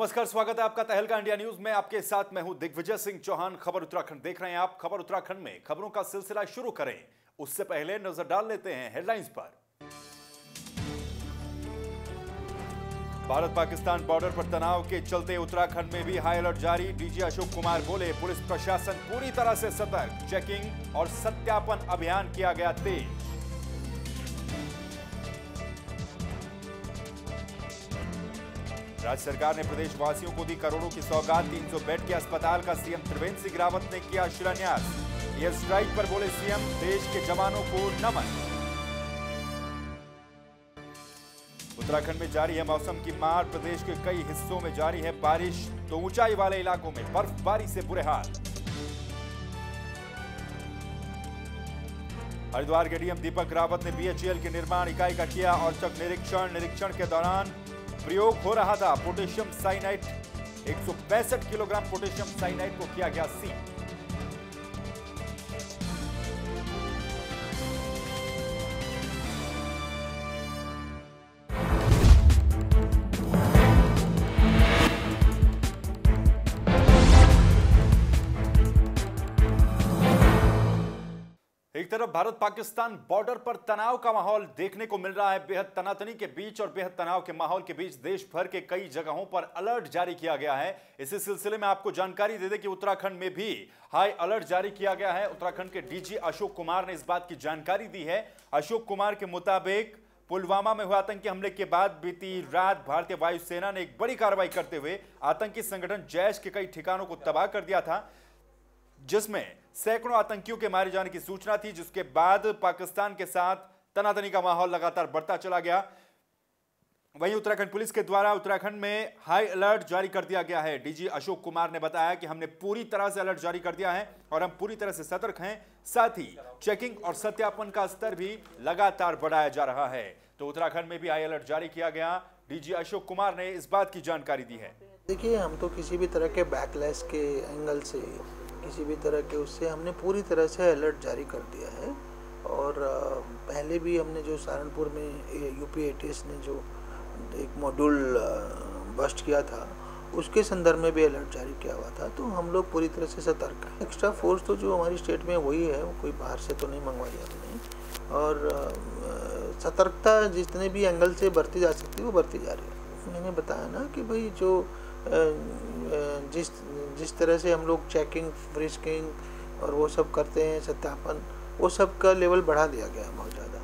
नमस्कार, स्वागत है आपका तहलका इंडिया न्यूज में। आपके साथ मैं हूं दिग्विजय सिंह चौहान। खबर उत्तराखंड देख रहे हैं आप। खबर उत्तराखंड में खबरों का सिलसिला शुरू करें उससे पहले नजर डाल लेते हैं हेडलाइंस पर। भारत पाकिस्तान बॉर्डर पर तनाव के चलते उत्तराखंड में भी हाई अलर्ट जारी। डीजी अशोक कुमार बोले, पुलिस प्रशासन पूरी तरह से सतर्क, चेकिंग और सत्यापन अभियान किया गया तेज। राज्य सरकार ने प्रदेशवासियों को दी करोड़ों की सौगात। 300 बेड के अस्पताल का सीएम त्रिवेंद्र सिंह रावत ने किया शिलान्यास। एयर स्ट्राइक पर बोले सीएम, देश के जवानों को नमन। उत्तराखंड में जारी है मौसम की मार। प्रदेश के कई हिस्सों में जारी है बारिश, तो ऊंचाई वाले इलाकों में बर्फबारी से बुरे हाल। हरिद्वार के डीएम दीपक रावत ने बीएचईएल के निर्माण इकाई का किया औचक निरीक्षण के दौरान प्रयोग हो रहा था potassium cyanide. 165 kilogram potassium cyanide को किया गया सील। एक तरफ भारत पाकिस्तान बॉर्डर पर तनाव का माहौल देखने को मिल रहा है। बेहद तनातनी के बीच और बेहद तनाव के माहौल के बीच देश भर के कई जगहों पर अलर्ट जारी किया गया है। इसी सिलसिले में आपको जानकारी दे दें कि उत्तराखंड में भी हाई अलर्ट जारी किया गया है। उत्तराखंड के डीजी अशोक कुमार ने इस बात की जानकारी दी है। अशोक कुमार के मुताबिक पुलवामा में हुए आतंकी हमले के बाद बीती रात भारतीय वायुसेना ने एक बड़ी कार्रवाई करते हुए आतंकी संगठन जैश के कई ठिकानों को तबाह कर दिया था, जिसमें सैकड़ों आतंकियों के मारे जाने की सूचना थी। जिसके बाद पाकिस्तान के साथ तनातनी का माहौल लगातार बढ़ता चला गया। वहीं उत्तराखंड पुलिस के द्वारा उत्तराखंड में हाई अलर्ट जारी कर दिया गया है। डीजी अशोक कुमार ने बताया कि हमने पूरी तरह से अलर्ट जारी कर दिया है और हम पूरी तरह से सतर्क हैं। साथ ही चेकिंग और सत्यापन का स्तर भी लगातार बढ़ाया जा रहा है। तो उत्तराखंड में भी हाई अलर्ट जारी किया गया। डीजी अशोक कुमार ने इस बात की जानकारी दी है। देखिए, हम तो किसी भी तरह के बैकलैश के एंगल से, किसी भी तरह के उससे हमने पूरी तरह से अलर्ट जारी कर दिया है। और पहले भी हमने जो सहारनपुर में यूपी एटीएस ने जो एक मॉड्यूल बस्ट किया था, उसके संदर्भ में भी अलर्ट जारी किया हुआ था। तो हम लोग पूरी तरह से सतर्क हैं। एक्स्ट्रा फोर्स तो जो हमारी स्टेट में वही है, वो कोई बाहर से तो नहीं मंगवाई हमने। और सतर्कता जितने भी एंगल से बरती जा सकती है वो बरती जा रही है। मैंने बताया ना कि भाई जो जिस तरह से हम लोग चेकिंग, फ्रिस्किंग और वो सब करते हैं, सत्यापन, वो सब का लेवल बढ़ा दिया गया है बहुत ज़्यादा।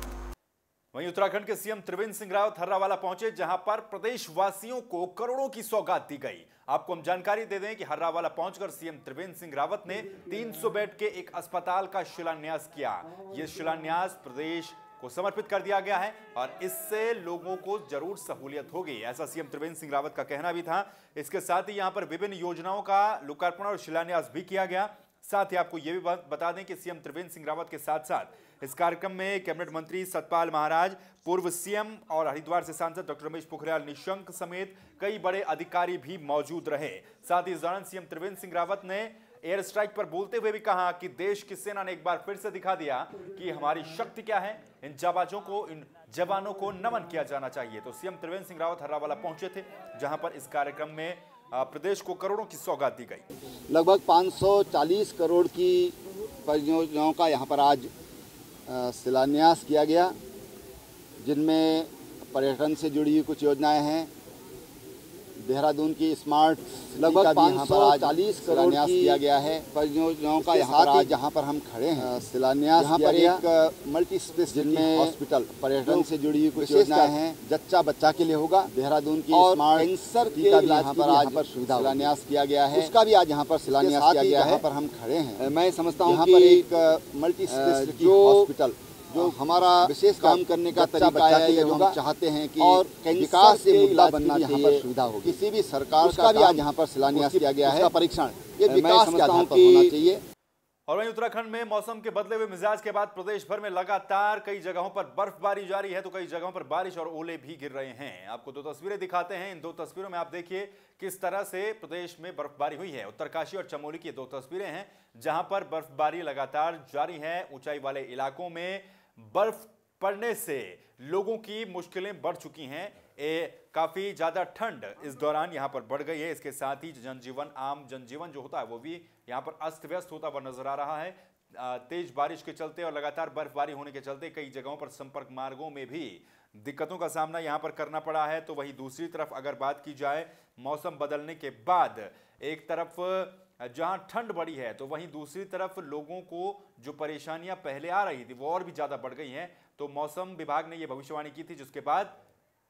वहीं उत्तराखंड के सीएम त्रिवेंद्र सिंह रावत हर्रावाला पहुंचे, जहां पर प्रदेशवासियों को करोड़ों की सौगात दी गई। आपको हम जानकारी दे दें कि हर्रावाला पहुंचकर सीएम त्रिवेंद्र सिंह रावत ने 300 बेड के एक अस्पताल का शिलान्यास किया। यह शिलान्यास प्रदेश को समर्पित कर दिया गया है और इससे लोगों को जरूर सहूलियत होगी, ऐसा सीएम त्रिवेंद्र सिंह रावत का कहना भी था। इसके साथ ही यहां पर विभिन्न योजनाओं का लोकार्पण और शिलान्यास भी किया गया। साथ ही आपको यह भी बता दें कि सीएम त्रिवेंद्र सिंह रावत के साथ साथ इस कार्यक्रम में कैबिनेट मंत्री सतपाल महाराज, पूर्व सीएम और हरिद्वार से सांसद डॉक्टर रमेश पोखरियाल निशंक समेत कई बड़े अधिकारी भी मौजूद रहे। साथ ही इस दौरान सीएम त्रिवेंद्र सिंह रावत ने एयर स्ट्राइक पर बोलते हुए भी कहा कि देश की सेना ने एक बार फिर से दिखा दिया कि हमारी शक्ति क्या है। इन जाबाजों को, इन जवानों को नमन किया जाना चाहिए। तो सीएम त्रिवेंद्र सिंह रावत हर्रावाला पहुंचे थे, जहां पर इस कार्यक्रम में प्रदेश को करोड़ों की सौगात दी गई। लगभग 540 करोड़ की परियोजनाओं का यहां पर आज शिलान्यास किया गया, जिनमें पर्यटन से जुड़ी हुई कुछ योजनाएं हैं। देहरादून की स्मार्ट लगभग 540 करोड़ की किया गया है परियोजनाओं का यहाँ पर आज जहाँ पर हम खड़े हैं शिलान्यास यहाँ पर एक मल्टी स्पेशलिटी हॉस्पिटल पर्यटन से जुड़ी हुई कुछ योजनाएं हैं। जच्चा बच्चा के लिए होगा। देहरादून की स्मार्ट कैंसर का भी यहाँ पर आज पर सुविधा शिलान्यास किया गया है, उसका भी आज यहाँ पर शिलान्यास किया गया है। यहाँ पर हम खड़े हैं, मैं समझता हूँ यहाँ पर एक मल्टी स्पेशलिटी हॉस्पिटल जो हमारा विशेष काम करने का तरीका है, जो हम चाहते हैं कि और विकास से मुद्दा बनना यहाँ पर सुविधा होगी। किसी भी सरकार का भी आज यहाँ पर शिलान्यास किया गया है। परीक्षण ये विकास के आधार पर होना चाहिए। और वहीं उत्तराखंड में मौसम के बदले हुए मिजाज के बाद प्रदेश भर में लगातार कई जगहों पर बर्फबारी जारी है, तो कई जगहों पर बारिश और ओले भी गिर रहे हैं। आपको दो तस्वीरें दिखाते हैं। इन दो तस्वीरों में आप देखिए किस तरह से प्रदेश में बर्फबारी हुई है। उत्तरकाशी और चमोली की दो तस्वीरें हैं, जहां पर बर्फबारी लगातार जारी है। ऊंचाई वाले इलाकों में बर्फ पड़ने से लोगों की मुश्किलें बढ़ चुकी हैं। काफी ज्यादा ठंड इस दौरान यहां पर बढ़ गई है। इसके साथ ही आम जनजीवन जो होता है वो भी यहां पर अस्त व्यस्त होता हुआ नजर आ रहा है। तेज बारिश के चलते और लगातार बर्फबारी होने के चलते कई जगहों पर संपर्क मार्गों में भी दिक्कतों का सामना यहां पर करना पड़ा है। तो वहीं दूसरी तरफ अगर बात की जाए मौसम बदलने के बाद, एक तरफ जहां ठंड बढ़ी है तो वहीं दूसरी तरफ लोगों को जो परेशानियां पहले आ रही थी वो और भी ज्यादा बढ़ गई हैं। तो मौसम विभाग ने यह भविष्यवाणी की थी, जिसके बाद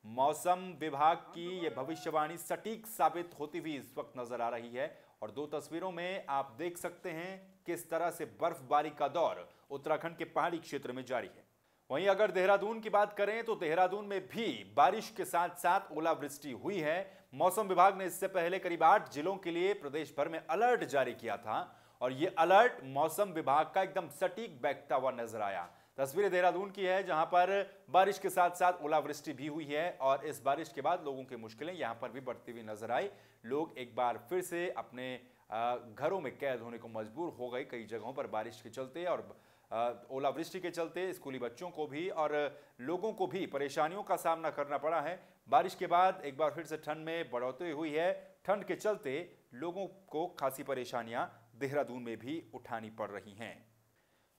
मौसम विभाग की यह भविष्यवाणी सटीक साबित होती हुई इस वक्त नजर आ रही है। और दो तस्वीरों में आप देख सकते हैं किस तरह से बर्फबारी का दौर उत्तराखंड के पहाड़ी क्षेत्र में जारी है। वहीं अगर देहरादून की बात करें तो देहरादून में भी बारिश के साथ साथ ओलावृष्टि हुई है। मौसम विभाग ने इससे पहले करीब 8 जिलों के लिए प्रदेश भर में अलर्ट जारी किया था और यह अलर्ट मौसम विभाग का एकदम सटीक बैठता हुआ नजर आया। तस्वीरें देहरादून की है जहां पर बारिश के साथ साथ ओलावृष्टि भी हुई है और इस बारिश के बाद लोगों की मुश्किलें यहां पर भी बढ़ती हुई नजर आई। लोग एक बार फिर से अपने घरों में कैद होने को मजबूर हो गए कई जगहों पर बारिश के चलते और ओलावृष्टि के चलते स्कूली बच्चों को भी और लोगों को भी परेशानियों का सामना करना पड़ा है। बारिश के बाद एक बार फिर से ठंड में बढ़ोतरी हुई है। ठंड के चलते लोगों को खासी परेशानियां देहरादून में भी उठानी पड़ रही हैं।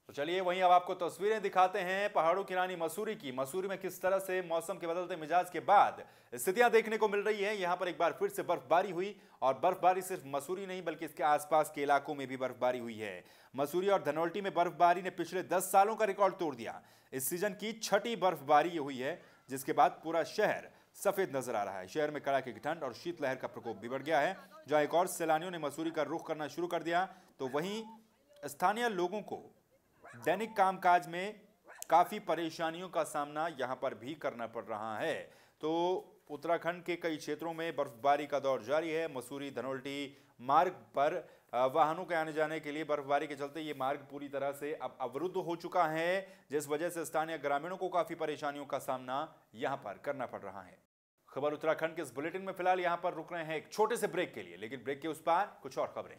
तो चलिए वहीं अब आपको तस्वीरें दिखाते हैं पहाड़ों की रानी मसूरी की। मसूरी में किस तरह से मौसम के बदलते मिजाज के बाद स्थितियां देखने को मिल रही है। यहां पर एक बार फिर से बर्फबारी हुई और बर्फबारी सिर्फ मसूरी नहीं बल्कि इसके आसपास के इलाकों में भी बर्फबारी हुई है। मसूरी और धनौल्टी में बर्फबारी ने पिछले 10 सालों का रिकॉर्ड तोड़ दिया। इस सीजन की 6ठी बर्फबारी हुई है, जिसके बाद पूरा शहर सफेद नजर आ रहा है। शहर में कड़ाके की ठंड और शीतलहर का प्रकोप भी बढ़ गया है। जहां एक और सैलानियों ने मसूरी का रुख करना शुरू कर दिया तो वहीं स्थानीय लोगों को दैनिक कामकाज में काफी परेशानियों का सामना यहां पर भी करना पड़ रहा है। तो उत्तराखंड के कई क्षेत्रों में बर्फबारी का दौर जारी है। मसूरी धनौल्टी मार्ग पर वाहनों के आने जाने के लिए बर्फबारी के चलते ये मार्ग पूरी तरह से अब अवरुद्ध हो चुका है, जिस वजह से स्थानीय ग्रामीणों को काफी परेशानियों का सामना यहां पर करना पड़ रहा है। खबर उत्तराखंड के इस बुलेटिन में फिलहाल यहां पर रुक रहे हैं एक छोटे से ब्रेक के लिए, लेकिन ब्रेक के उस पार कुछ और खबरें।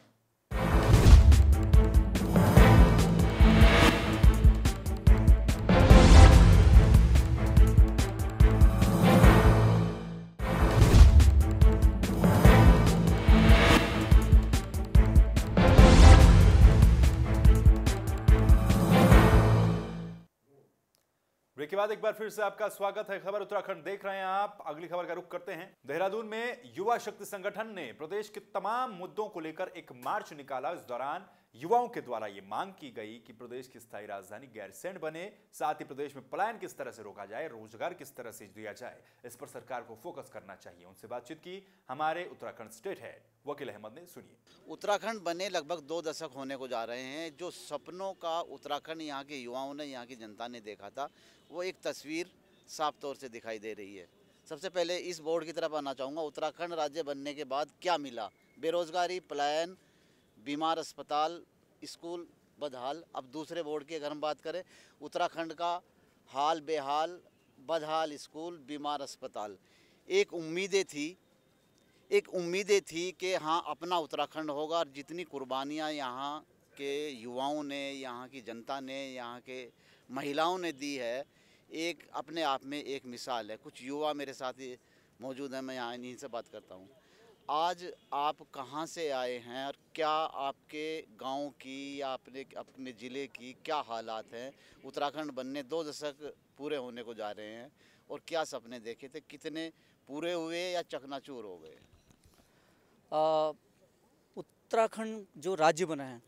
ब्रेक के बाद एक बार फिर से आपका स्वागत है। खबर उत्तराखंड देख रहे हैं आप। अगली खबर का रुख करते हैं। देहरादून में युवा शक्ति संगठन ने प्रदेश के तमाम मुद्दों को लेकर एक मार्च निकाला। इस दौरान युवाओं के द्वारा ये मांग की गई कि प्रदेश की स्थायी राजधानी गैरसैंण बने, साथ ही प्रदेश में पलायन किस तरह से रोका जाए, रोजगार किस तरह से दिया जाए, इस पर सरकार को फोकस करना चाहिए। उनसे बातचीत की हमारे उत्तराखंड स्टेट हेड वकील अहमद ने। सुनिए। उत्तराखंड बने लगभग 2 दशक होने को जा रहे हैं। जो सपनों का उत्तराखंड यहाँ के युवाओं ने, यहाँ की जनता ने देखा था, वो एक तस्वीर साफ तौर से दिखाई दे रही है। सबसे पहले इस बोर्ड की तरफ आना चाहूँगा। उत्तराखंड राज्य बनने के बाद क्या मिला? बेरोजगारी, पलायन, बीमार अस्पताल, स्कूल बदहाल। अब दूसरे बोर्ड की अगर हम बात करें, उत्तराखंड का हाल बेहाल, बदहाल स्कूल, बीमार अस्पताल। एक उम्मीदें थी कि हाँ अपना उत्तराखंड होगा और जितनी कुर्बानियाँ यहाँ के युवाओं ने, यहाँ की जनता ने, यहाँ के महिलाओं ने दी है, एक अपने आप में एक मिसाल है। कुछ युवा मेरे साथ ही मौजूद हैं, मैं यहाँ इन्हीं से बात करता हूँ। आज आप कहाँ से आए हैं और क्या आपके गांव की या अपने ज़िले की क्या हालात हैं? उत्तराखंड बनने 2 दशक पूरे होने को जा रहे हैं और क्या सपने देखे थे, कितने पूरे हुए या चकनाचूर हो गए? उत्तराखंड जो राज्य बना है,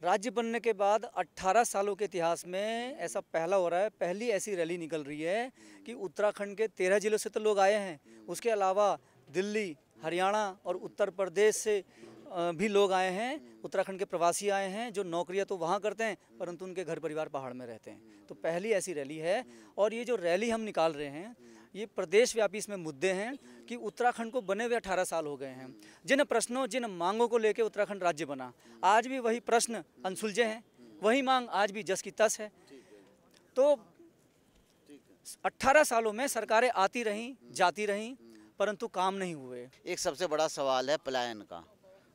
राज्य बनने के बाद 18 सालों के इतिहास में ऐसा पहला हो रहा है, पहली ऐसी रैली निकल रही है कि उत्तराखंड के 13 जिलों से तो लोग आए हैं, उसके अलावा दिल्ली, हरियाणा और उत्तर प्रदेश से भी लोग आए हैं। उत्तराखंड के प्रवासी आए हैं जो नौकरियां तो वहाँ करते हैं परंतु उनके घर परिवार पहाड़ में रहते हैं। तो पहली ऐसी रैली है और ये जो रैली हम निकाल रहे हैं ये प्रदेश व्यापी इसमें मुद्दे हैं कि उत्तराखंड को बने हुए 18 साल हो गए हैं। जिन प्रश्नों, जिन मांगों को लेकर उत्तराखंड राज्य बना, आज भी वही प्रश्न अनसुलझे हैं, वही मांग आज भी जस की तस है। तो 18 सालों में सरकारें आती रहीं, जाती रहीं, परंतु काम नहीं हुए। एक सबसे बड़ा सवाल है पलायन का।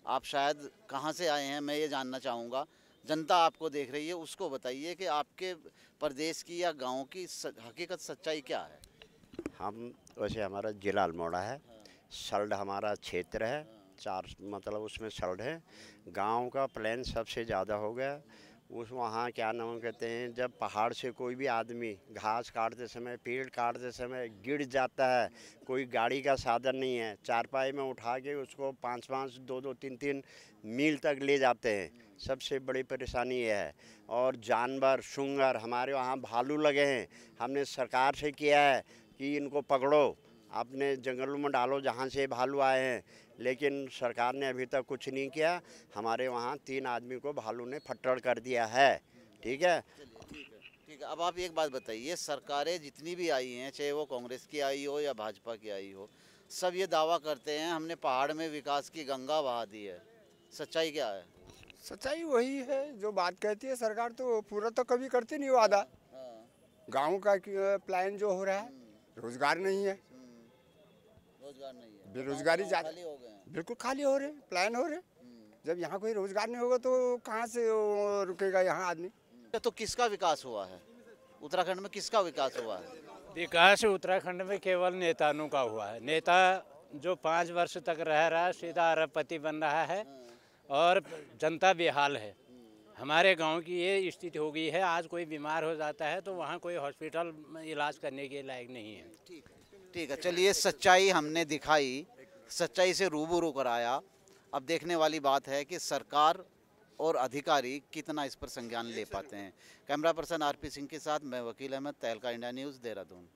आप शायद कहाँ से आए हैं मैं ये जानना चाहूँगा। जनता आपको देख रही है, उसको बताइए कि आपके प्रदेश की या गांव की हकीकत सच्चाई क्या है। हम वैसे हमारा जिला अल्मोड़ा है, सल्ड हमारा क्षेत्र है, 4 मतलब उसमें सल्ड है। गांव का प्लान सबसे ज़्यादा हो गया। उस वहाँ क्या नाम कहते हैं, जब पहाड़ से कोई भी आदमी घास काटते समय, पेड़ काटते समय गिर जाता है, कोई गाड़ी का साधन नहीं है, चारपाई में उठा के उसको 5-5, 2-2, 3-3 मील तक ले जाते हैं। सबसे बड़ी परेशानी ये है। और जानवर सूंगर, हमारे वहाँ भालू लगे हैं, हमने सरकार से किया है कि इनको पकड़ो, अपने जंगलों में डालो जहाँ से भालू आए हैं, लेकिन सरकार ने अभी तक कुछ नहीं किया। हमारे वहाँ 3 आदमी को भालू ने फट्टड़ कर दिया है। ठीक है। ठीक है। अब आप एक बात बताइए, सरकारें जितनी भी आई हैं, चाहे वो कांग्रेस की आई हो या भाजपा की आई हो, सब ये दावा करते हैं हमने पहाड़ में विकास की गंगा बहा दी है। सच्चाई क्या है? सच्चाई वही है जो बात कहती है सरकार, तो पूरा तो कभी करती नहीं वादा। गाँव का प्लान जो हो रहा है, रोजगार नहीं है, रोजगार नहीं है, बेरोजगारी ज़्यादा, बिल्कुल खाली हो रहे, प्लान हो रहे। जब यहाँ कोई रोजगार नहीं होगा तो कहाँ से रुकेगा यहाँ आदमी? तो किसका विकास हुआ है उत्तराखंड में? किसका विकास हुआ है? विकास उत्तराखंड में केवल नेताओं का हुआ है। नेता जो 5 वर्ष तक रह रहा है सीधा अरबपति बन रहा है और जनता बेहाल है। हमारे गांव की ये स्थिति हो गई है, आज कोई बीमार हो जाता है तो वहाँ कोई हॉस्पिटल में इलाज करने के लायक नहीं है। ठीक है, चलिए सच्चाई हमने दिखाई, सच्चाई से रूबरू कराया। अब देखने वाली बात है कि सरकार और अधिकारी कितना इस पर संज्ञान ले पाते हैं। कैमरा पर्सन आरपी सिंह के साथ मैं वकील अहमद, तहलका इंडिया न्यूज़, देहरादून।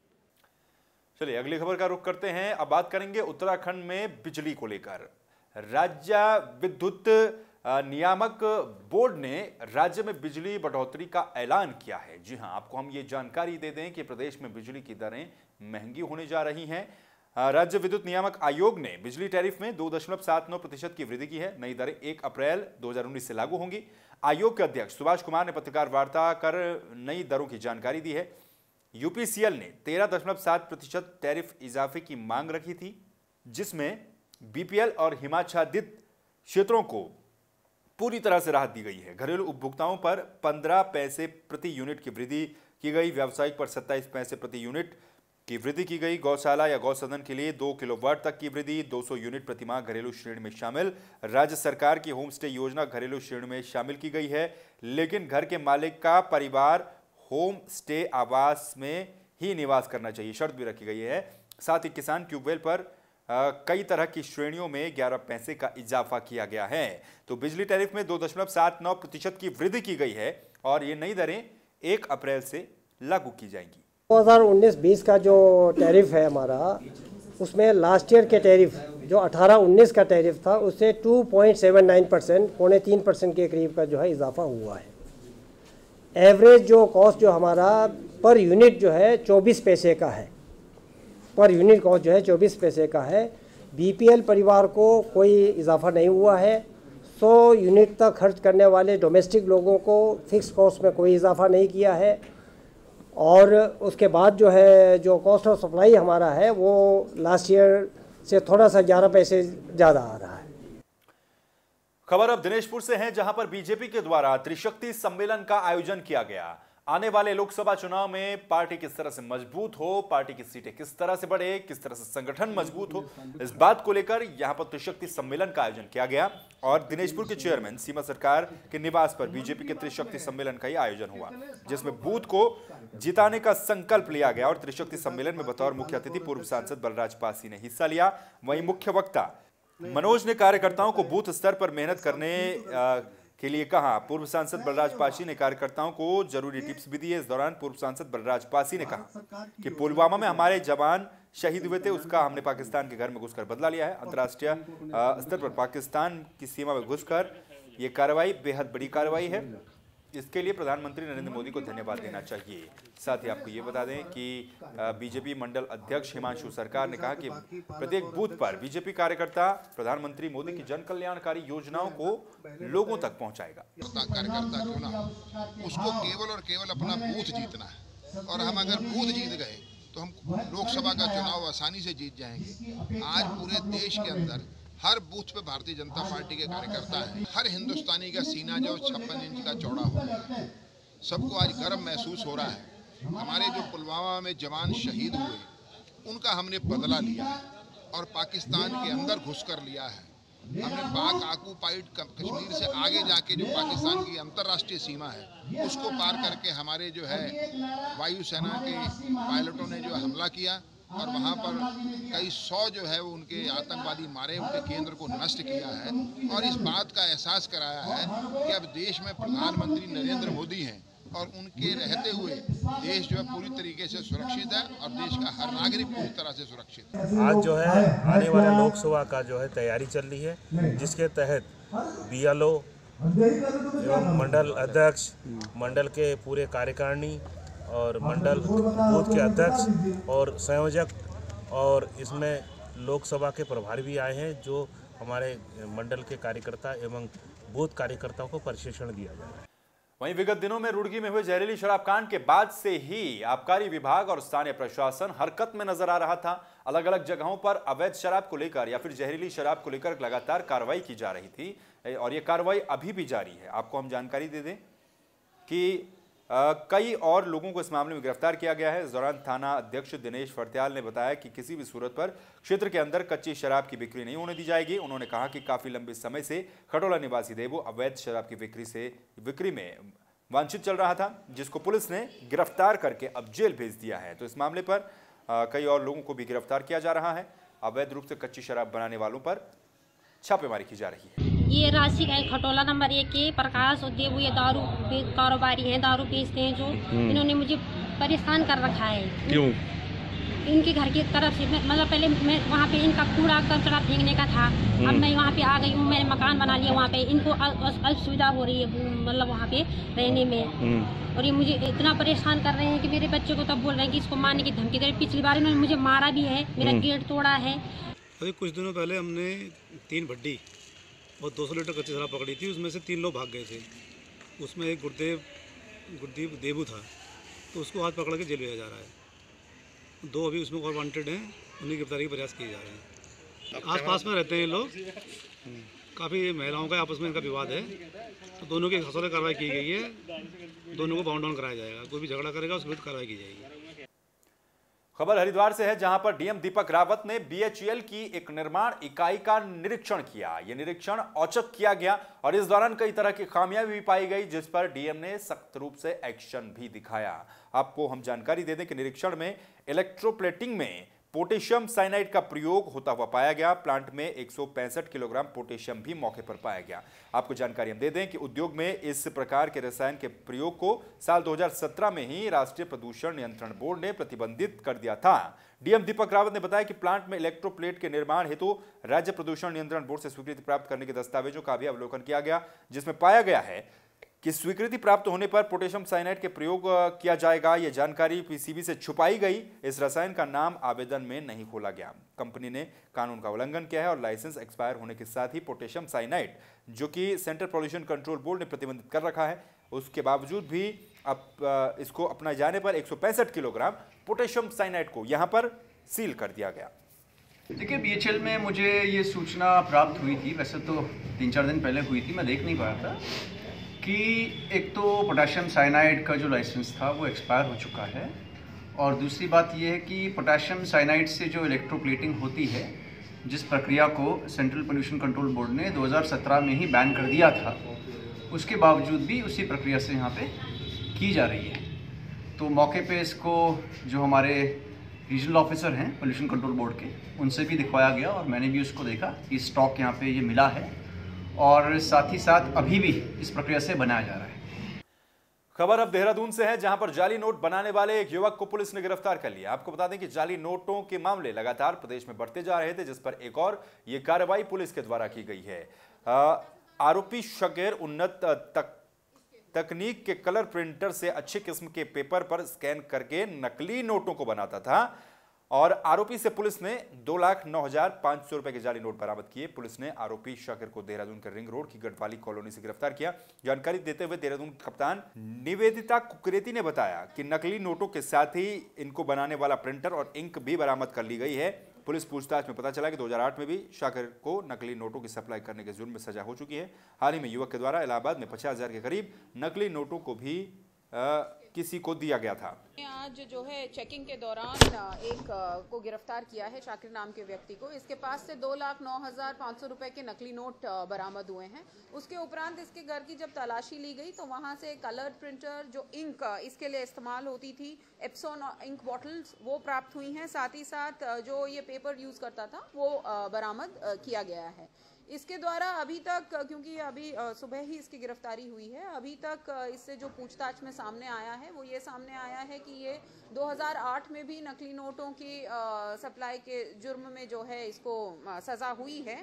चलिए अगली खबर का रुख करते हैं। अब बात करेंगे उत्तराखंड में बिजली को लेकर। राज्य विद्युत नियामक बोर्ड ने राज्य में बिजली बढ़ोतरी का ऐलान किया है। जी हां, आपको हम ये जानकारी दे दें कि प्रदेश में बिजली की दरें महंगी होने जा रही हैं। राज्य विद्युत नियामक आयोग ने बिजली टैरिफ में 2.79% की वृद्धि की है। नई दरें 1 अप्रैल 2019 से लागू होंगी। आयोग के अध्यक्ष सुभाष कुमार ने पत्रकार वार्ता कर नई दरों की जानकारी दी है। यूपीसीएल ने 13.7% टैरिफ इजाफे की मांग रखी थी, जिसमें बीपीएल और हिमाच्छादित क्षेत्रों को पूरी तरह से राहत दी गई है। घरेलू उपभोक्ताओं पर 15 पैसे प्रति यूनिट की वृद्धि की गई, व्यावसायिक पर 27 पैसे प्रति यूनिट की वृद्धि की गई। गौशाला या गौसदन के लिए 2 किलोवाट तक की वृद्धि, 200 यूनिट प्रतिमाह घरेलू श्रेणी में शामिल। राज्य सरकार की होम स्टे योजना घरेलू श्रेणी में शामिल की गई है, लेकिन घर के मालिक का परिवार होम स्टे आवास में ही निवास करना चाहिए, शर्त भी रखी गई है। साथ ही किसान ट्यूबवेल पर कई तरह की श्रेणियों में 11 पैसे का इजाफा किया गया है। तो बिजली टैरिफ में 2.79% की वृद्धि की गई है और ये नई दरें 1 अप्रैल से लागू की जाएंगी। 2019-20 का जो टैरिफ है हमारा, उसमें लास्ट ईयर के टैरिफ जो 18-19 का टैरिफ था उससे 2.79%, 3% के करीब का जो है इजाफा हुआ है। एवरेज जो कॉस्ट जो हमारा पर यूनिट जो है 24 पैसे का है, पर यूनिट कॉस्ट जो है 24 पैसे का है। बीपीएल परिवार को कोई इजाफा नहीं हुआ है। 100 यूनिट तक खर्च करने वाले डोमेस्टिक लोगों को फिक्स कॉस्ट में कोई इजाफा नहीं किया है। और उसके बाद जो है जो कॉस्ट ऑफ सप्लाई हमारा है वो लास्ट ईयर से थोड़ा सा 11 पैसे ज़्यादा आ रहा है। खबर अब दिनेशपुर से है, जहां पर बीजेपी के द्वारा त्रिशक्ति सम्मेलन का आयोजन किया गया। आने वाले लोकसभा चुनाव में पार्टी किस तरह से मजबूत हो, पार्टी की सीटें किस तरह से बढ़े, किस तरह से संगठन मजबूत हो, इस बात को लेकर यहां पर त्रिशक्ति सम्मेलन का आयोजन किया गया। और दिनेशपुर के चेयरमैन सीमा सरकार के निवास पर बीजेपी के त्रिशक्ति सम्मेलन का ही आयोजन हुआ, जिसमें बूथ को जिताने का संकल्प लिया गया। और त्रिशक्ति सम्मेलन में बतौर मुख्य अतिथि पूर्व सांसद बलराज पासी ने हिस्सा लिया। वहीं मुख्य वक्ता मनोज ने कार्यकर्ताओं को बूथ स्तर पर मेहनत करने के लिए कहा। पूर्व सांसद बलराज पासी ने कार्यकर्ताओं को जरूरी टिप्स भी दिए। इस दौरान पूर्व सांसद बलराज पासी ने कहा कि पुलवामा में हमारे जवान शहीद हुए थे, उसका हमने पाकिस्तान के घर में घुसकर बदला लिया है। अंतर्राष्ट्रीय स्तर पर पाकिस्तान की सीमा में घुसकर ये कार्रवाई बेहद बड़ी कार्रवाई है। इसके लिए प्रधानमंत्री नरेंद्र मोदी को धन्यवाद देना चाहिए। साथ ही आपको ये बता दें कि बीजेपी मंडल अध्यक्ष हिमांशु सरकार ने कहा कि प्रत्येक बूथ पर बीजेपी कार्यकर्ता प्रधानमंत्री मोदी की जन कल्याणकारी योजनाओं को लोगों तक पहुंचाएगा। कार्यकर्ता क्यों ना हो, उसको केवल और केवल अपना बूथ जीतना है। और हम अगर बूथ जीत गए तो हम लोकसभा का चुनाव आसानी से जीत जाएंगे। आज पूरे देश के अंदर हर बूथ पे भारतीय जनता पार्टी के कार्यकर्ता हैं। हर हिंदुस्तानी का सीना जो 56 इंच का चौड़ा हो गया है। सबको आज गर्व महसूस हो रहा है। हमारे जो पुलवामा में जवान शहीद हुए, उनका हमने बदला लिया है और पाकिस्तान के अंदर घुसकर लिया है। हमने पाक ऑक्युपाइड कश्मीर से आगे जाके जो पाकिस्तान की अंतर्राष्ट्रीय सीमा है उसको पार करके हमारे जो है वायुसेना के पायलटों ने जो हमला किया और वहाँ पर कई 100 जो है वो उनके आतंकवादी मारे, उनके केंद्र को नष्ट किया है और इस बात का एहसास कराया है कि अब देश में प्रधानमंत्री नरेंद्र मोदी हैं और उनके रहते हुए देश जो है पूरी तरीके से सुरक्षित है और देश का हर नागरिक पूरी तरह से सुरक्षित है। आज जो है आने वाले लोकसभा का जो है तैयारी चल रही है, जिसके तहत BLO एवं मंडल अध्यक्ष, मंडल के पूरे कार्यकारिणी और मंडल बूथ के अध्यक्ष और संयोजक और इसमें लोकसभा के प्रभारी भी आए हैं, जो हमारे मंडल के कार्यकर्ता एवं बूथ कार्यकर्ताओं को प्रशिक्षण दिया जा रहा है। वहीं विगत दिनों में रुड़की में हुए जहरीली शराब कांड के बाद से ही आबकारी विभाग और स्थानीय प्रशासन हरकत में नजर आ रहा था। अलग अलग जगहों पर अवैध शराब को लेकर या फिर जहरीली शराब को लेकर लगातार कार्रवाई की जा रही थी और ये कार्रवाई अभी भी जारी है। आपको हम जानकारी दे दें कि कई और लोगों को इस मामले में गिरफ्तार किया गया है। इस दौरान थाना अध्यक्ष दिनेश फर्त्याल ने बताया कि किसी भी सूरत पर क्षेत्र के अंदर कच्ची शराब की बिक्री नहीं होने दी जाएगी। उन्होंने कहा कि काफी लंबे समय से खटोला निवासी देवो अवैध शराब की बिक्री में वांछित चल रहा था, जिसको पुलिस ने गिरफ्तार करके अब जेल भेज दिया है। तो इस मामले पर कई और लोगों को भी गिरफ्तार किया जा रहा है। अवैध रूप से कच्ची शराब बनाने वालों पर छापेमारी की जा रही है। ये राशि है खटोला नंबर 1 के प्रकाश और देवू, ये दारू कारोबारी हैं, दारू बेचते हैं जो इन्होंने मुझे परेशान कर रखा है। क्यों? इनके घर की तरफ से मतलब पहले मैं वहाँ पे इनका कूड़ा कचरा फेंकने का था, अब मैं वहाँ पे आ गई हूँ, मैंने मकान बना लिया वहाँ पे। इनको असुविधा हो रही है मतलब वहाँ पे रहने में और ये मुझे इतना परेशान कर रहे हैं कि मेरे बच्चे को तब बोल रहे हैं कि इसको मारने की धमकी दे रहे। पिछली बार इन्होंने मुझे मारा भी है, मेरा गेट तोड़ा है। अभी कुछ दिनों पहले हमने 3 भट्टी और 200 लीटर कच्ची शराब पकड़ी थी, उसमें से 3 लोग भाग गए थे। उसमें एक गुरदीप देवू था, तो उसको हाथ पकड़ के जेल भेजा जा रहा है। 2 अभी उसमें और वांटेड हैं, उन्हें गिरफ्तारी के प्रयास किए जा रहे हैं। आस पास में रहते हैं लोग, काफ़ी महिलाओं का आपस में इनका विवाद है, तो दोनों की खसोले कार्रवाई की गई है। दोनों को बाउंड डाउन कराया जाएगा, कोई भी झगड़ा करेगा उसके विरुद्ध कार्रवाई की जाएगी। खबर हरिद्वार से है, जहां पर डीएम दीपक रावत ने BHEL की एक निर्माण इकाई का निरीक्षण किया। यह निरीक्षण औचक किया गया और इस दौरान कई तरह की खामियां भी पाई गई, जिस पर डीएम ने सख्त रूप से एक्शन भी दिखाया। आपको हम जानकारी दे दें कि निरीक्षण में इलेक्ट्रोप्लेटिंग में पोटेशियम साइनाइड का प्रयोग होता हुआ पाया गया। प्लांट में 165 किलोग्राम पोटेशियम भी मौके पर पाया गया। आपको जानकारी हम दे दें कि उद्योग में इस प्रकार के रसायन के प्रयोग को साल 2017 में ही राष्ट्रीय प्रदूषण नियंत्रण बोर्ड ने प्रतिबंधित कर दिया था। डीएम दीपक रावत ने बताया कि प्लांट में इलेक्ट्रोप्लेट के निर्माण हेतु राज्य प्रदूषण नियंत्रण बोर्ड से स्वीकृति प्राप्त करने के दस्तावेजों का भी अवलोकन किया गया, जिसमें पाया गया है कि स्वीकृति प्राप्त होने पर पोटेशियम साइनाइड के प्रयोग किया जाएगा। यह जानकारी पीसीबी से छुपाई गई। इस रसायन का नाम आवेदन में नहीं खोला गया। कंपनी ने कानून का उल्लंघन किया है और लाइसेंस एक्सपायर होने के साथ ही पोटेशियम साइनाइड, जो कि सेंट्रल पॉल्यूशन कंट्रोल बोर्ड ने प्रतिबंधित कर रखा है, उसके बावजूद भी अब इसको अपनाए जाने पर 165 किलोग्राम पोटेशियम साइनाइड को यहां पर सील कर दिया गया। देखिए, BHEL में मुझे ये सूचना प्राप्त हुई थी, वैसे तो 3-4 दिन पहले हुई थी, मैं देख नहीं पाया था, कि एक तो पोटेशियम साइनाइड का जो लाइसेंस था वो एक्सपायर हो चुका है और दूसरी बात ये है कि पोटेशियम साइनाइड से जो इलेक्ट्रोप्लेटिंग होती है, जिस प्रक्रिया को सेंट्रल पोल्यूशन कंट्रोल बोर्ड ने 2017 में ही बैन कर दिया था, उसके बावजूद भी उसी प्रक्रिया से यहाँ पे की जा रही है। तो मौके पे इसको जो हमारे रीजनल ऑफिसर हैं पोल्यूशन कंट्रोल बोर्ड के, उनसे भी दिखवाया गया और मैंने भी उसको देखा कि स्टॉक यहाँ पे ये मिला है और साथ ही साथ अभी भी इस प्रक्रिया से बनाया जा रहा है। खबर अब देहरादून से है, जहां पर जाली नोट बनाने वाले एक युवक को पुलिस ने गिरफ्तार कर लिया। आपको बता दें कि जाली नोटों के मामले लगातार प्रदेश में बढ़ते जा रहे थे, जिस पर एक और ये कार्रवाई पुलिस के द्वारा की गई है। आरोपी शगेर उन्नत तकनीक के कलर प्रिंटर से अच्छी किस्म के पेपर पर स्कैन करके नकली नोटों को बनाता था और आरोपी से पुलिस ने 2,09,500 रुपए के जाली नोट बरामद किए। पुलिस ने आरोपी शाकिर को देहरादून के रिंग रोड की गढ़वाली कॉलोनी से गिरफ्तार किया। जानकारी देते हुए देहरादून की कप्तान निवेदिता कुकरेती ने बताया कि नकली नोटों के साथ ही इनको बनाने वाला प्रिंटर और इंक भी बरामद कर ली गई है। पुलिस पूछताछ में पता चला कि 2008 में भी शाकिर को नकली नोटों की सप्लाई करने के जुर्म में सजा हो चुकी है। हाल ही में युवक के द्वारा इलाहाबाद में 50,000 के करीब नकली नोटों को भी किसी को दिया गया था। आज जो है चेकिंग के दौरान एक को गिरफ्तार किया है, शाकिर नाम के व्यक्ति को। इसके पास से 2,09,500 रुपए के नकली नोट बरामद हुए हैं। उसके उपरांत इसके घर की जब तलाशी ली गई तो वहां से कलर प्रिंटर, जो इंक इसके लिए इस्तेमाल होती थी, एप्सॉन इंक बॉटल्स, वो प्राप्त हुई हैं। साथ ही साथ जो ये पेपर यूज करता था वो बरामद किया गया है। इसके द्वारा अभी तक, क्योंकि अभी सुबह ही इसकी गिरफ्तारी हुई है, अभी तक इससे जो पूछताछ में सामने आया है वो ये सामने आया है कि ये 2008 में भी नकली नोटों की सप्लाई के जुर्म में जो है इसको सजा हुई है।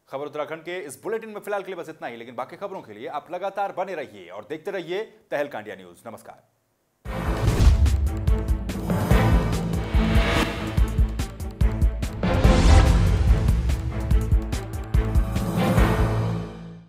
खबर उत्तराखंड के इस बुलेटिन में फिलहाल के लिए बस इतना ही, लेकिन बाकी खबरों के लिए आप लगातार बने रहिए और देखते रहिए तहलका इंडिया न्यूज। नमस्कार।